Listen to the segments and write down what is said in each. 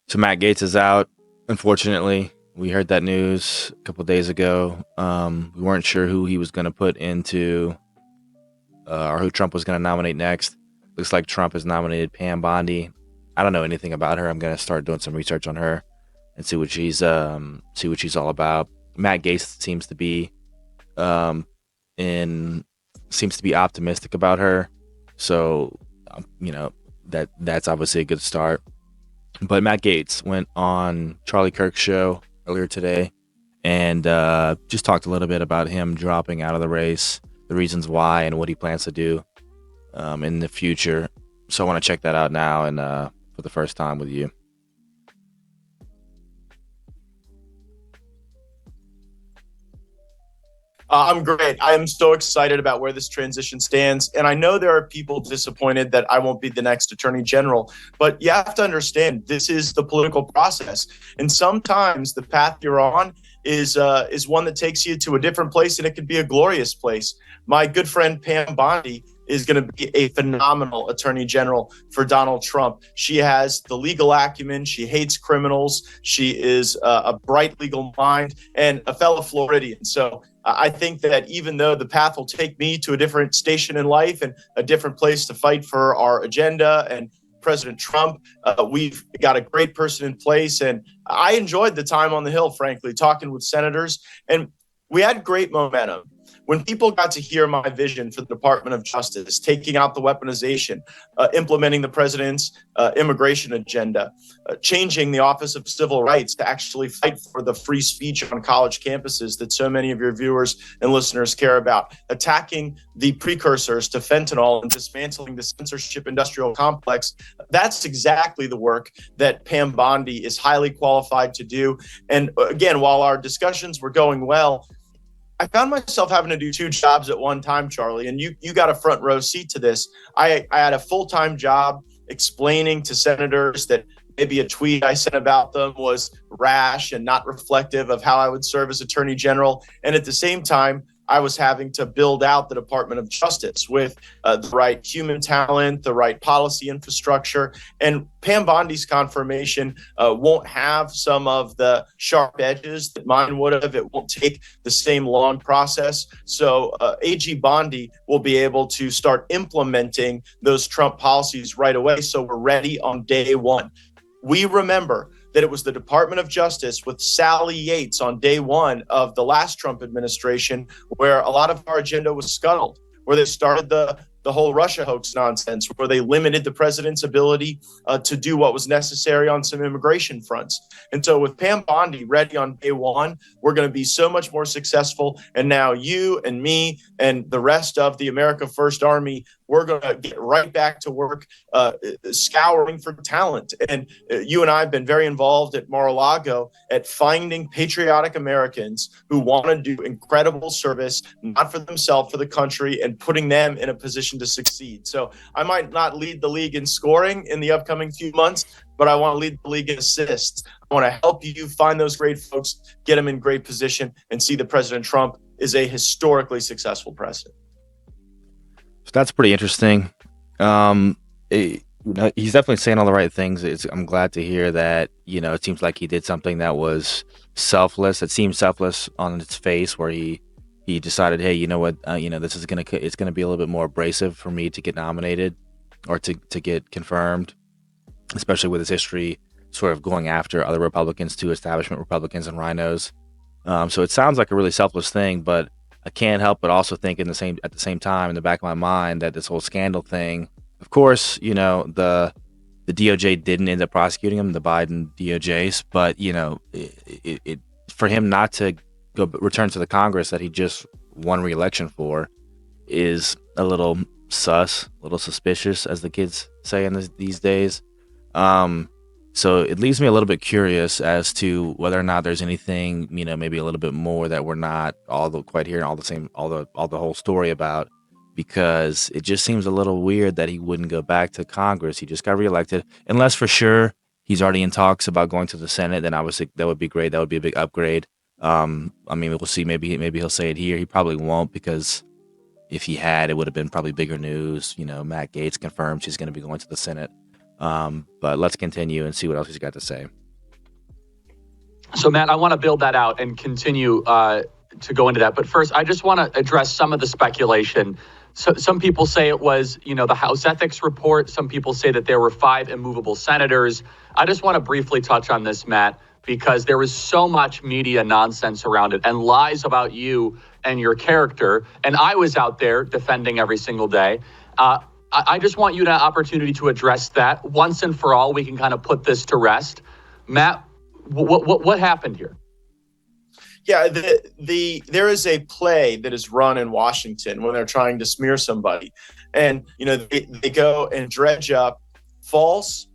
So Matt Gaetz is out. Unfortunately, we heard that news a couple of days ago. We weren't sure who he was going to put into, or who Trump was going to nominate next. Looks like Trump has nominated Pam Bondi. I don't know anything about her. I'm going to start doing some research on her and see what she's all about. Matt Gaetz um, in seems to be optimistic about her. So, that's obviously a good start. But Matt Gaetz went on Charlie Kirk's show earlier today and just talked a little bit about him dropping out of the race, the reasons why, and what he plans to do in the future. So I want to check that out now and for the first time with you. I'm great. I am so excited about where this transition stands. And I know there are people disappointed that I won't be the next attorney general, but you have to understand this is the political process. And sometimes the path you're on is one that takes you to a different place, and it could be a glorious place. My good friend Pam Bondi is going to be a phenomenal attorney general for Donald Trump. She has the legal acumen. She hates criminals. She is a bright legal mind and a fellow Floridian. So I think that even though the path will take me to a different station in life and a different place to fight for our agenda and President Trump, we've got a great person in place. And I enjoyed the time on the Hill, frankly, talking with senators. And we had great momentum. When people got to hear my vision for the Department of Justice, taking out the weaponization, implementing the president's immigration agenda, changing the Office of Civil Rights to actually fight for the free speech on college campuses that so many of your viewers and listeners care about, attacking the precursors to fentanyl and dismantling the censorship industrial complex, that's exactly the work that Pam Bondi is highly qualified to do. And again, while our discussions were going well, I found myself having to do two jobs at one time, Charlie, and you got a front row seat to this. I had a full-time job explaining to senators that maybe a tweet I sent about them was rash and not reflective of how I would serve as Attorney General. And at the same time, I was having to build out the Department of Justice with the right human talent, the right policy infrastructure. And Pam Bondi's confirmation won't have some of the sharp edges that mine would have. It won't take the same long process. So AG Bondi will be able to start implementing those Trump policies right away. So we're ready on day one. We remember that it was the Department of Justice with Sally Yates on day one of the last Trump administration where a lot of our agenda was scuttled, where they started the whole Russia hoax nonsense, where they limited the president's ability to do what was necessary on some immigration fronts. And so with Pam Bondi ready on day one, we're going to be so much more successful. And now you and me and the rest of the America First Army, we're going to get right back to work scouring for talent. And you and I have been very involved at Mar-a-Lago at finding patriotic Americans who want to do incredible service, not for themselves, for the country, and putting them in a position to succeed. So I might not lead the league in scoring in the upcoming few months, but I want to lead the league in assists. I want to help you find those great folks, get them in great position, and see that President Trump is a historically successful president. So that's pretty interesting. He's definitely saying all the right things. I'm glad to hear that. It seems like he did something that was selfless. It seems selfless on its face, where he decided, hey, you know what, this is it's gonna be a little bit more abrasive for me to get nominated or to get confirmed, especially with his history sort of going after other Republicans, too, establishment Republicans and rhinos. So it sounds like a really selfless thing, but I can't help but also think at the same time in the back of my mind that this whole scandal thing, of course, the DOJ didn't end up prosecuting him, the Biden DOJs, but it for him not to go return to the Congress that he just won re-election for is a little sus, a little suspicious, as the kids say in these days. So it leaves me a little bit curious as to whether or not there's anything, maybe a little bit more that we're not quite hearing all the whole story about, because it just seems a little weird that he wouldn't go back to Congress. He just got reelected, unless for sure he's already in talks about going to the Senate. Then obviously that would be great. That would be a big upgrade. We'll see. Maybe he'll say it here. He probably won't, because if he had, it would have been probably bigger news. Matt Gaetz confirms he's going to be going to the Senate. But let's continue and see what else he's got to say. So, Matt, I want to build that out and continue to go into that. But first, I just want to address some of the speculation. So, some people say it was, the House Ethics Report. Some people say that there were 5 immovable senators. I just want to briefly touch on this, Matt, because there was so much media nonsense around it and lies about you and your character. And I was out there defending every single day. I just want you to have opportunity to address that once and for all. We can kind of put this to rest. Matt, what happened here? Yeah, there is a play that is run in Washington when they're trying to smear somebody, and they go and dredge up false,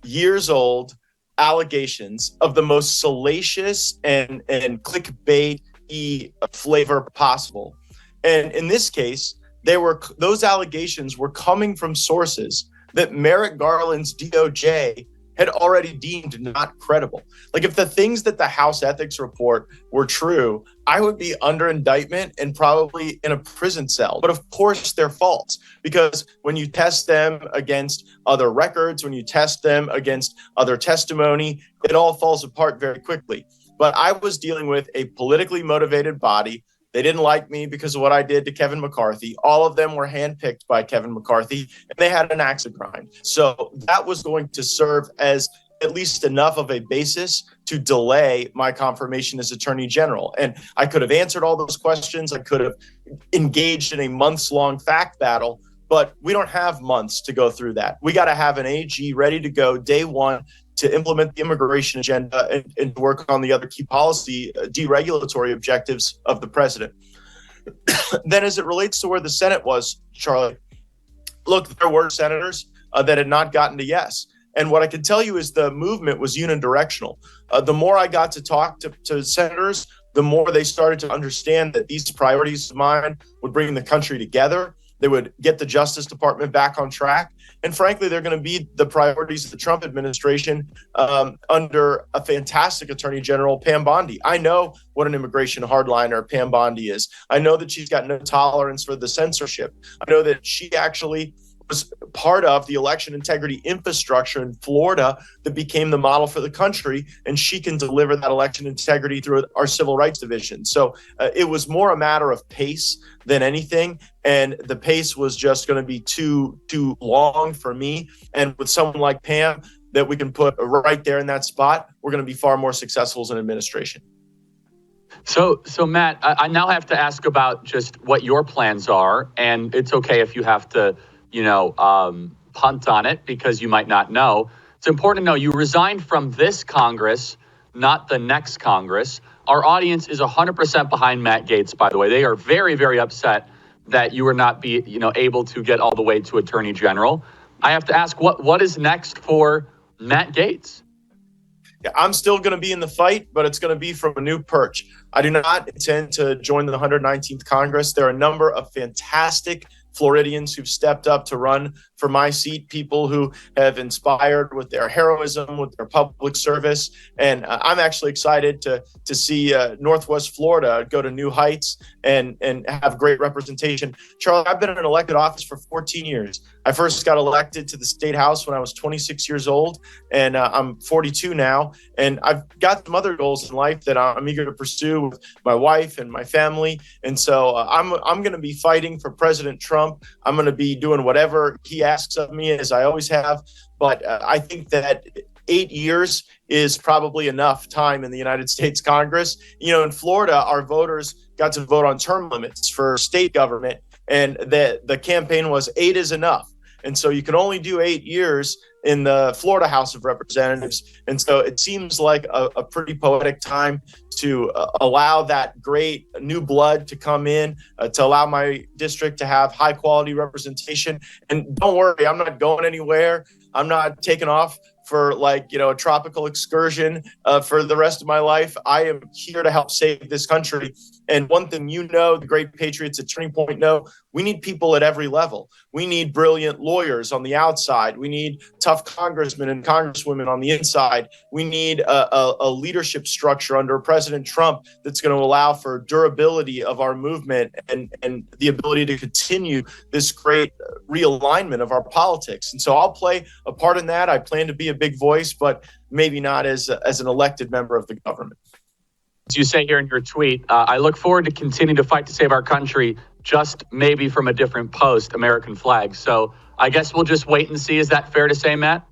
years old allegations of the most salacious and clickbait-y flavor possible. And in this case, those allegations were coming from sources that Merrick Garland's DOJ had already deemed not credible. Like, if the things that the House Ethics Report were true, I would be under indictment and probably in a prison cell. But of course they're false, because when you test them against other records, when you test them against other testimony, it all falls apart very quickly. But I was dealing with a politically motivated body. They didn't like me because of what I did to Kevin McCarthy. All of them were handpicked by Kevin McCarthy, and they had an axe to grind. So that was going to serve as at least enough of a basis to delay my confirmation as Attorney General. And I could have answered all those questions. I could have engaged in a months-long fact battle, but we don't have months to go through that. We got to have an AG ready to go day one to implement the immigration agenda and work on the other key policy deregulatory objectives of the president. Then, as it relates to where the Senate was, Charlie, look, there were senators that had not gotten to yes. And what I can tell you is the movement was unidirectional. The more I got to talk to senators, the more they started to understand that these priorities of mine would bring the country together. They would get the Justice Department back on track. And frankly, they're going to be the priorities of the Trump administration under a fantastic Attorney General, Pam Bondi. I know what an immigration hardliner Pam Bondi is. I know that she's got no tolerance for the censorship. I know that she actually was part of the election integrity infrastructure in Florida that became the model for the country, and she can deliver that election integrity through our civil rights division. So it was more a matter of pace than anything, and the pace was just going to be too long for me. And with someone like Pam that we can put right there in that spot, we're going to be far more successful as an administration. So Matt, I now have to ask about just what your plans are, and it's okay if you have to punt on it because you might not know. It's important to know you resigned from this Congress, not the next Congress. Our audience is 100% behind Matt Gaetz, by the way. They are very, very upset that you were not able to get all the way to Attorney General. I have to ask, what is next for Matt Gaetz? Yeah, I'm still going to be in the fight, but it's going to be from a new perch. I do not intend to join the 119th Congress. There are a number of fantastic Floridians who've stepped up to run for my seat, people who have inspired with their heroism, with their public service. And I'm actually excited to see Northwest Florida go to new heights and have great representation. Charlie, I've been in an elected office for 14 years. I first got elected to the state house when I was 26 years old, and I'm 42 now. And I've got some other goals in life that I'm eager to pursue with my wife and my family. And so I'm going to be fighting for President Trump. I'm going to be doing whatever he asks of me, as I always have. But I think that 8 years is probably enough time in the United States Congress. In Florida, our voters got to vote on term limits for state government, and the campaign was 8 is enough. And so you can only do 8 years in the Florida House of Representatives. And so it seems like a pretty poetic time to allow that great new blood to come in, to allow my district to have high quality representation. And don't worry, I'm not going anywhere. I'm not taking off for a tropical excursion for the rest of my life. I am here to help save this country. And one thing the great patriots at Turning Point know, We need people at every level. We need brilliant lawyers on the outside. We need tough congressmen and congresswomen on the inside. We need a leadership structure under President Trump that's going to allow for durability of our movement and the ability to continue this great realignment of our politics. And so I'll play a part in that. I plan to be a big voice, but maybe not as an elected member of the government. As you say here in your tweet, I look forward to continuing to fight to save our country, just maybe from a different post, American flag. So I guess we'll just wait and see. Is that fair to say, Matt?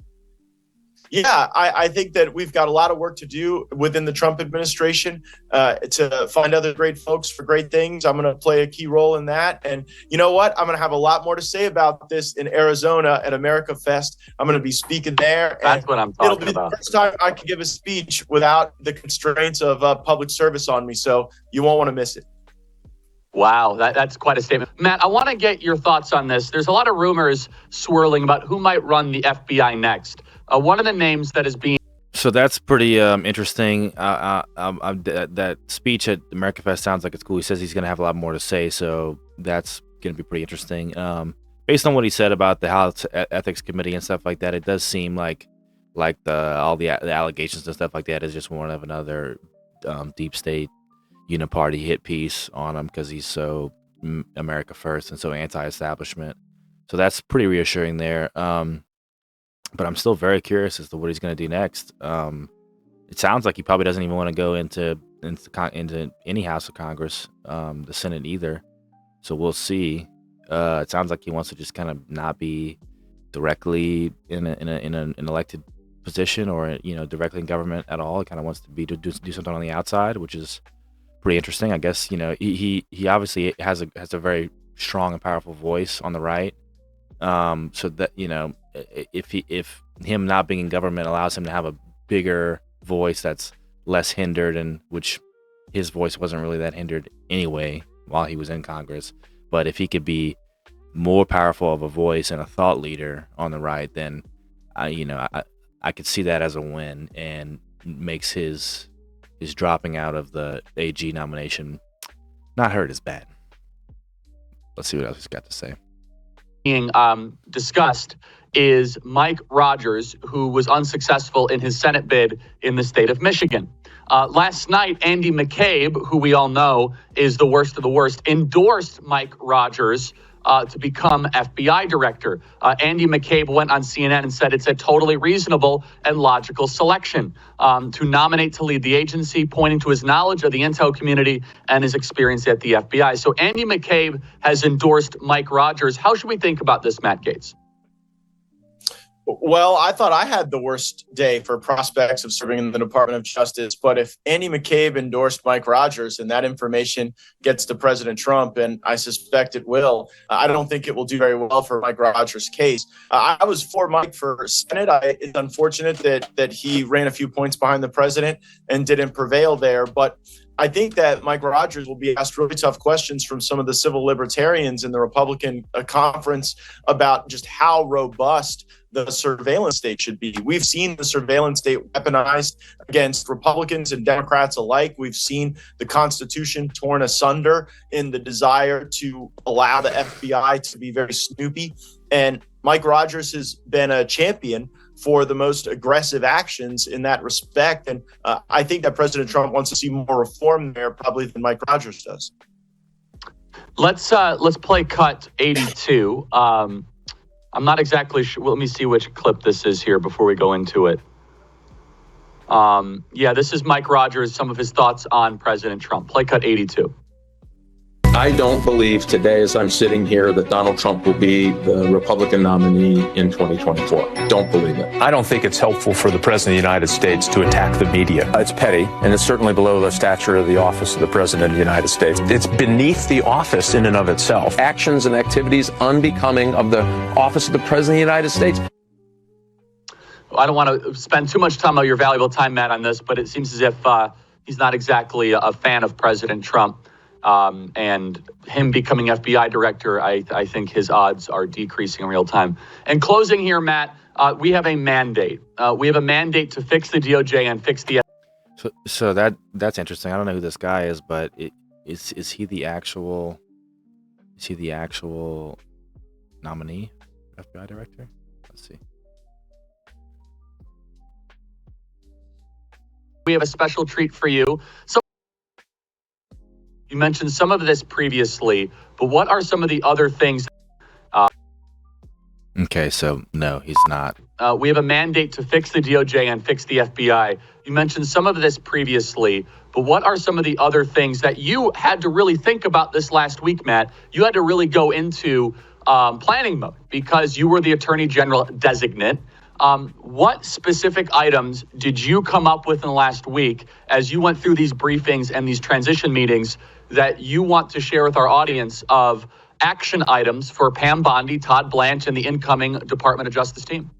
Yeah, I think that we've got a lot of work to do within the Trump administration to find other great folks for great things. I'm going to play a key role in that. And you know what? I'm going to have a lot more to say about this in Arizona at America Fest. I'm going to be speaking there. That's what I'm talking about. It'll be the first time I can give a speech without the constraints of public service on me. So you won't want to miss it. Wow, that's quite a statement. Matt, I want to get your thoughts on this. There's a lot of rumors swirling about who might run the FBI next. One of the names that is being... So that's pretty interesting. That speech at America Fest sounds like it's cool. He says he's going to have a lot more to say, so that's going to be pretty interesting. Based on what he said about the House Ethics Committee and stuff like that, it does seem like all the allegations and stuff like that is just one of another deep state uniparty hit piece on him because he's so America first and so anti-establishment. So that's pretty reassuring there. But I'm still very curious as to what he's going to do next. It sounds like he probably doesn't even want to go into any House of Congress, the Senate either. So we'll see. It sounds like he wants to just kind of not be directly in an elected position or directly in government at all. He kind of wants to do something on the outside, which is pretty interesting. I guess he obviously has a very strong and powerful voice on the right. So that if him not being in government allows him to have a bigger voice that's less hindered, and which his voice wasn't really that hindered anyway while he was in Congress. But if he could be more powerful of a voice and a thought leader on the right, then I could see that as a win and makes his dropping out of the AG nomination not hurt as bad. Let's see what else he's got to say. Being discussed is Mike Rogers, who was unsuccessful in his Senate bid in the state of Michigan. Last night, Andy McCabe, who we all know is the worst of the worst, endorsed Mike Rogers to become FBI director. Andy McCabe went on CNN and said it's a totally reasonable and logical selection to nominate to lead the agency, pointing to his knowledge of the intel community and his experience at the FBI. So Andy McCabe has endorsed Mike Rogers. How should we think about this, Matt Gaetz? Well, I thought I had the worst day for prospects of serving in the Department of Justice. But if Andy McCabe endorsed Mike Rogers and that information gets to President Trump, and I suspect it will, I don't think it will do very well for Mike Rogers' case. I was for Mike for Senate. It's unfortunate that he ran a few points behind the president and didn't prevail there. But I think that Mike Rogers will be asked really tough questions from some of the civil libertarians in the Republican conference about just how robust the surveillance state should be. We've seen the surveillance state weaponized against Republicans and Democrats alike. We've seen the Constitution torn asunder in the desire to allow the FBI to be very snoopy. And Mike Rogers has been a champion for the most aggressive actions in that respect. And I think that President Trump wants to see more reform there probably than Mike Rogers does. Let's play cut 82. I'm not exactly sure. Well, let me see which clip this is here before we go into it. This is Mike Rogers, some of his thoughts on President Trump. Play cut 82. I don't believe today, as I'm sitting here, that Donald Trump will be the Republican nominee in 2024. Don't believe it. I don't think it's helpful for the President of the United States to attack the media. It's petty, and it's certainly below the stature of the office of the President of the United States. It's beneath the office in and of itself. Actions and activities unbecoming of the office of the President of the United States. I don't want to spend too much time of your valuable time, Matt, on this, but it seems as if he's not exactly a fan of President Trump. And him becoming FBI director, I think his odds are decreasing in real time. And closing here, Matt, we have a mandate. We have a mandate to fix the DOJ and fix the... So that's interesting. I don't know who this guy is, but is he the actual Is he the actual nominee for FBI director? Let's see. We have a special treat for you. So you mentioned some of this previously, but what are some of the other things? Okay, so no, he's not. We have a mandate to fix the DOJ and fix the FBI. You mentioned some of this previously, but what are some of the other things that you had to really think about this last week, Matt? You had to really go into planning mode because you were the Attorney General designate. What specific items did you come up with in the last week as you went through these briefings and these transition meetings that you want to share with our audience of action items for Pam Bondi, Todd Blanche, and the incoming Department of Justice team?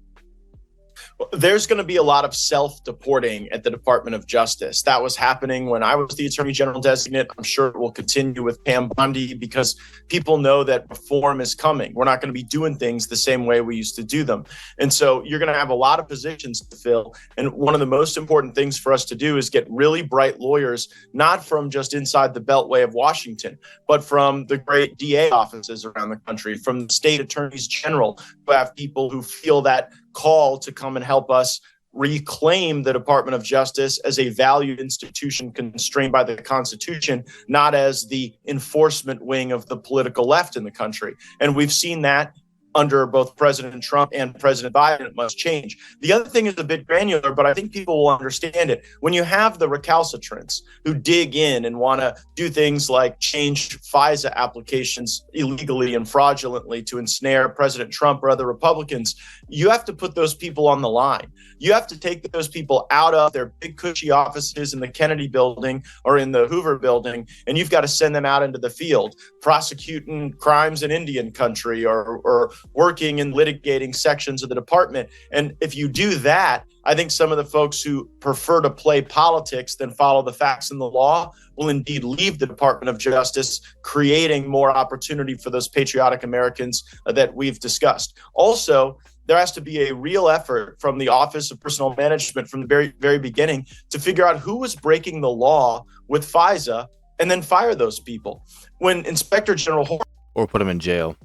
There's going to be a lot of self-deporting at the Department of Justice. That was happening when I was the Attorney General designate. I'm sure it will continue with Pam Bondi because people know that reform is coming. We're not going to be doing things the same way we used to do them. And so you're going to have a lot of positions to fill. And one of the most important things for us to do is get really bright lawyers, not from just inside the Beltway of Washington, but from the great DA offices around the country, from the state attorneys general, who have people who feel that call to come and help us reclaim the Department of Justice as a valued institution constrained by the Constitution, not as the enforcement wing of the political left in the country. And we've seen that under both President Trump and President Biden. It must change. The other thing is a bit granular, but I think people will understand it. When you have the recalcitrants who dig in and want to do things like change FISA applications illegally and fraudulently to ensnare President Trump or other Republicans, you have to put those people on the line. You have to take those people out of their big cushy offices in the Kennedy building or in the Hoover building, and you've got to send them out into the field, prosecuting crimes in Indian country or working and litigating sections of the department. And if you do that, I think some of the folks who prefer to play politics than follow the facts and the law will indeed leave the Department of Justice, creating more opportunity for those patriotic Americans that we've discussed. Also, there has to be a real effort from the Office of Personnel Management from the very, very beginning to figure out who was breaking the law with FISA and then fire those people. When Inspector General Or put him in jail.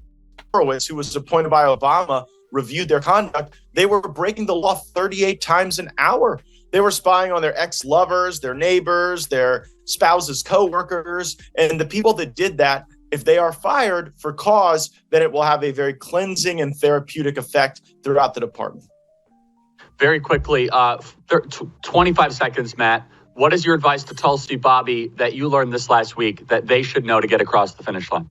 Horowitz, who was appointed by Obama, reviewed their conduct, they were breaking the law 38 times an hour. They were spying on their ex-lovers, their neighbors, their spouses, co-workers, and the people that did that, if they are fired for cause, then it will have a very cleansing and therapeutic effect throughout the department. Very quickly, 25 seconds, Matt. What is your advice to Tulsi Bobby that you learned this last week that they should know to get across the finish line?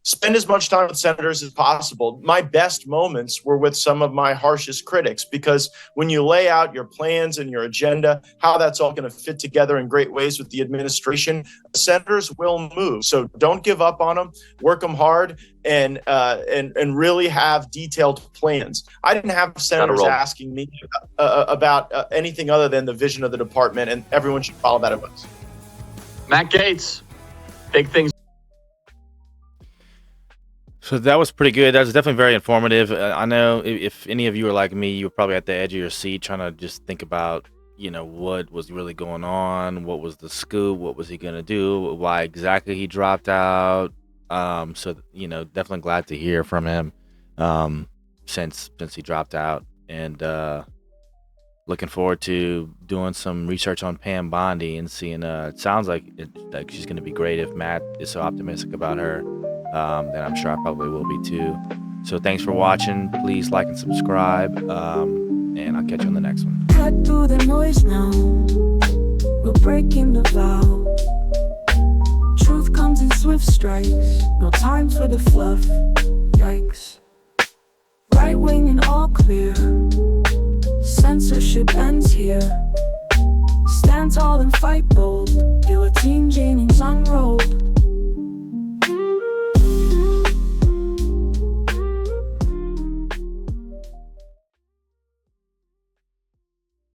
Spend as much time with senators as possible. My best moments were with some of my harshest critics, because when you lay out your plans and your agenda, how that's all going to fit together in great ways with the administration, senators will move. So don't give up on them. Work them hard and really have detailed plans. I didn't have senators asking me about anything other than the vision of the department, and everyone should follow that advice. Matt Gaetz, big things. So that was pretty good. That was definitely very informative. I know if any of you are like me, you were probably at the edge of your seat trying to just think about, what was really going on, what was the scoop, what was he going to do, why exactly he dropped out. So, definitely glad to hear from him since he dropped out. And looking forward to doing some research on Pam Bondi and seeing, it sounds like she's going to be great. If Matt is so optimistic about her, then I'm sure I probably will be too. So thanks for watching. Please like and subscribe, and I'll catch you on the next one. Cut through the noise now. We're breaking the vow. Truth comes in swift strikes. No time for the fluff. Yikes. Right wing and all clear. Censorship ends here. Stand tall and fight bold.